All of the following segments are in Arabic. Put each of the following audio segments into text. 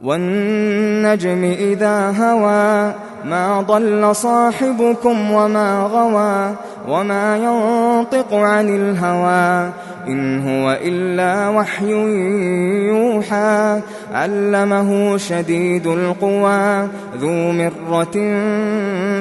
وَالنَّجْمِ إِذَا هَوَىٰ مَا ضَلَّ صَاحِبُكُمْ وَمَا غَوَىٰ وَمَا يَنطِقُ عَنِ الْهَوَىٰ إِنْ هُوَ إِلَّا وَحْيٌ يُوحَىٰ عَلَّمَهُ شَدِيدُ الْقُوَىٰ ذُو مِرَّةٍ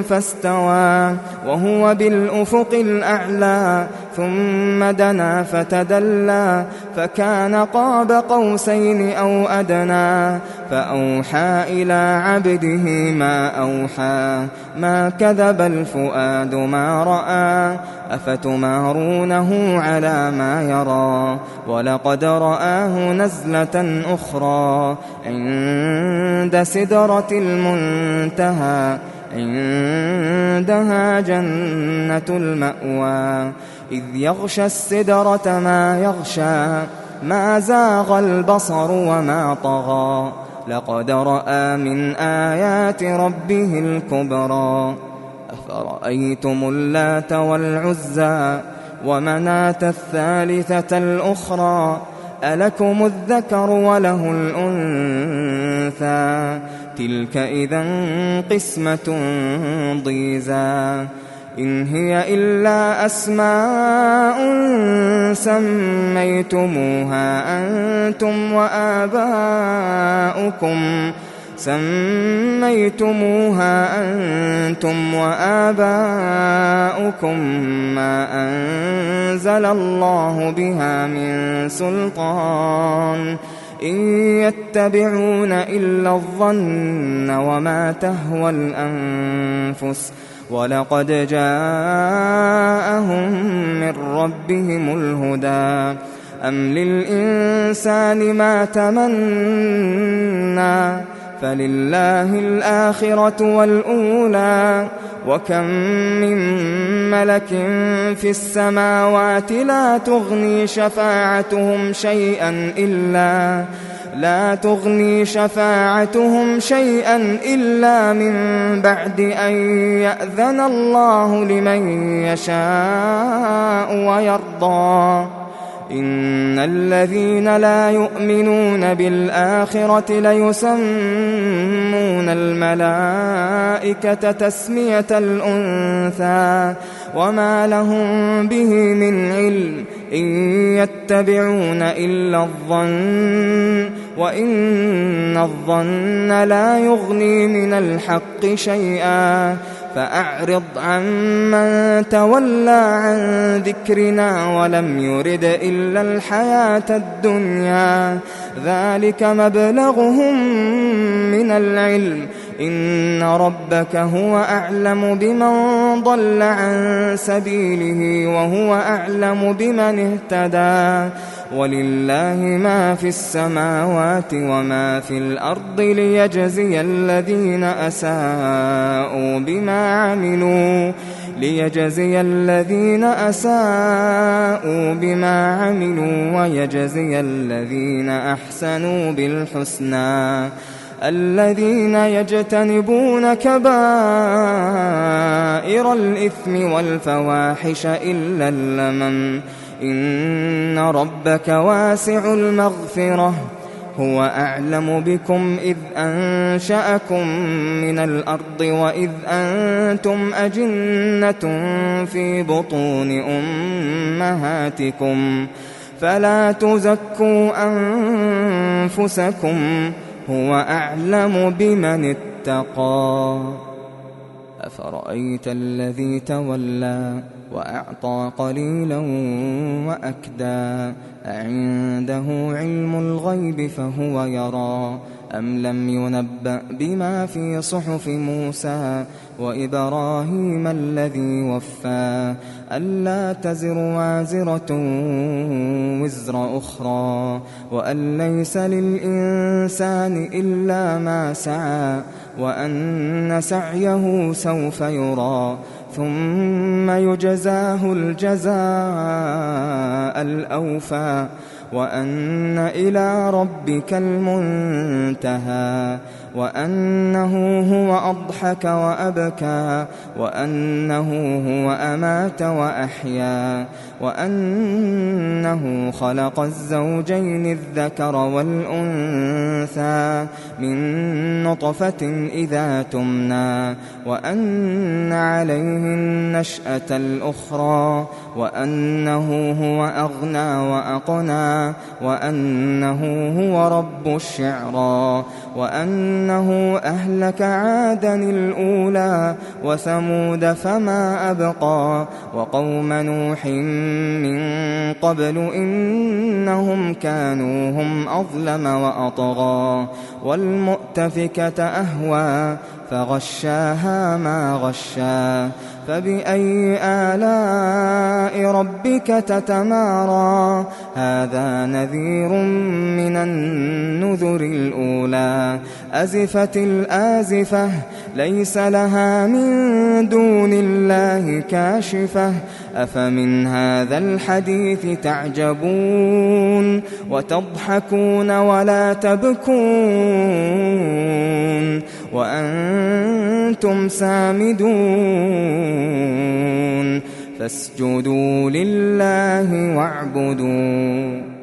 فَاسْتَوَىٰ وَهُوَ بِالْأُفُقِ الْأَعْلَىٰ ثُمَّ دَنَا فَتَدَلَّىٰ فَكَانَ قَابَ قَوْسَيْنِ أَوْ أَدْنَىٰ فَأَوْحَىٰ إِلَىٰ عَبْدِهِ مَا أَوْحَىٰ مَا كَذَبَ الْفُؤَادُ مَا رَأَىٰ أَفَتُمَارُونَهُ عَلَىٰ مَا يَرَىٰ وَلَقَدْ رَآهُ نَزْلَةً أُخْرَىٰ عِندَ سِدْرَةِ الْمُنتَهَىٰ عِندَهَا جَنَّةُ الْمَأْوَىٰ إِذْ يَغْشَى السِّدْرَةَ مَا يَغْشَىٰ مَا زَاغَ الْبَصَرُ وَمَا طَغَىٰ لَقَدْ رَأَىٰ مِنْ آيَاتِ رَبِّهِ الْكُبْرَىٰ أَفَرَأَيْتُمُ اللَّاتَ وَالْعُزَّىٰ وَمَنَاةَ الثَّالِثَةَ الْأُخْرَىٰ أَلَكُمُ الذَّكَرُ وَلَهُ الْأُنثَىٰ تِلْكَ إِذًا قِسْمَةٌ ضِيزَىٰ إِنْ هِيَ إِلَّا أَسْمَاءٌ سَمَّيْتُمُوهَا أَنتُمْ وَآبَاؤُكُم مَّا أَنزَلَ اللَّهُ بِهَا مِن سُلْطَانٍ إِن يَتَّبِعُونَ إِلَّا الظَّنَّ وَمَا تَهْوَى الْأَنفُسُ وَلَقَدْ جَاءَهُم مِّن رَّبِّهِمُ الْهُدَىٰ أَمْ لِلْإِنسَانِ مَا تَمَنَّىٰ فَلِلَّهِ الْآخِرَةُ وَالْأُولَىٰ وَكَم مِّن مَّلَكٍ فِي السَّمَاوَاتِ لا تُغْنِي شَفَاعَتُهُمْ شَيْئًا إِلَّا مِن بَعْدِ أَن يَأْذَنَ اللَّهُ لِمَن يَشَاءُ وَيَرْضَىٰ إِنَّ الَّذِينَ لَا يُؤْمِنُونَ بِالْآخِرَةِ لَيُسَمُّونَ الْمَلَائِكَةَ تَسْمِيَةَ الْأُنثَىٰ وَمَا لَهُم بِهِ مِنْ عِلْمٍ إِن يَتَّبِعُونَ إِلَّا الظَّنَّ وَإِنَّ الظَّنَّ لَا يُغْنِي مِنَ الْحَقِّ شَيْئًا فَأَعْرِضْ عَمَّن تَوَلَّىٰ عَن ذِكْرِنَا وَلَمْ يُرِدْ إِلَّا الْحَيَاةَ الدُّنْيَا ذَٰلِكَ مَبْلَغُهُم مِّنَ الْعِلْمِ إِنَّ رَبَّكَ هُوَ أَعْلَمُ بِمَن ضَلَّ عَن سَبِيلِهِ وَهُوَ أَعْلَمُ بِمَنِ اهْتَدَىٰ وَلِلَّهِ مَا فِي السَّمَاوَاتِ وَمَا فِي الْأَرْضِ لِيَجْزِيَ الَّذِينَ أَسَاءُوا بِمَا عَمِلُوا وَيَجْزِيَ الَّذِينَ أَحْسَنُوا بِالْحُسْنَىٰ الَّذِينَ يَجْتَنِبُونَ كَبَائِرَ الْإِثْمِ وَالْفَوَاحِشَ إِلَّا اللَّمَمَ إِنَّ رَبَّكَ وَاسِعُ الْمَغْفِرَةِ هُوَ أَعْلَمُ بِكُمْ إِذْ أَنشَأَكُم مِّنَ الْأَرْضِ وَإِذْ أَنتُمْ أَجِنَّةٌ فِي بُطُونِ أُمَّهَاتِكُمْ فَلَا تُزَكُّوا أَنفُسَكُمْ هُوَ أَعْلَمُ بِمَنِ اتَّقَىٰ أَفَرَأَيْتَ الَّذِي تَوَلَّىٰ وَأَعْطَىٰ قَلِيلًا وَأَكْدَىٰ أَعِندَهُ عِلْمُ الْغَيْبِ فَهُوَ يَرَىٰ أَمْ لَمْ يُنَبَّأْ بِمَا فِي صُحُفِ مُوسَىٰ وَإِبْرَاهِيمَ الَّذِي وَفَّىٰ أَلَّا تَزِرُ وَازِرَةٌ وِزْرَ أُخْرَىٰ وَأَن لَّيْسَ لِلْإِنسَانِ إِلَّا مَا سَعَىٰ وَأَنَّ سَعْيَهُ سَوْفَ يُرَىٰ ثُمَّ يُجْزَاهُ الْجَزَاءَ الْأَوْفَىٰ وَأَنَّ إِلَىٰ رَبِّكَ الْمُنتَهَىٰ وأنه هو أضحك وأبكى وأنه هو أمات وأحيا وأنه خلق الزوجين الذكر والأنثى من نطفة إذا تمنى وأن عليه النشأة الأخرى وأنه هو أغنى وأقنى وأنه هو رب الشعرى وأنه أهلك عادا الأولى وثمود فما أبقى وقوم نوح من قبل إنهم كانوا هم أظلم وأطغى والمؤتفكة أهوى فغشاها ما غشا فبأي آلاء ربك تتمارى هذا نذير من النذر الأولى أزفت الآزفة ليس لها من دون الله كاشفة أفمن هذا الحديث تعجبون وتضحكون ولا تبكون وأنتم سامدون فاسجدوا لله واعبدوا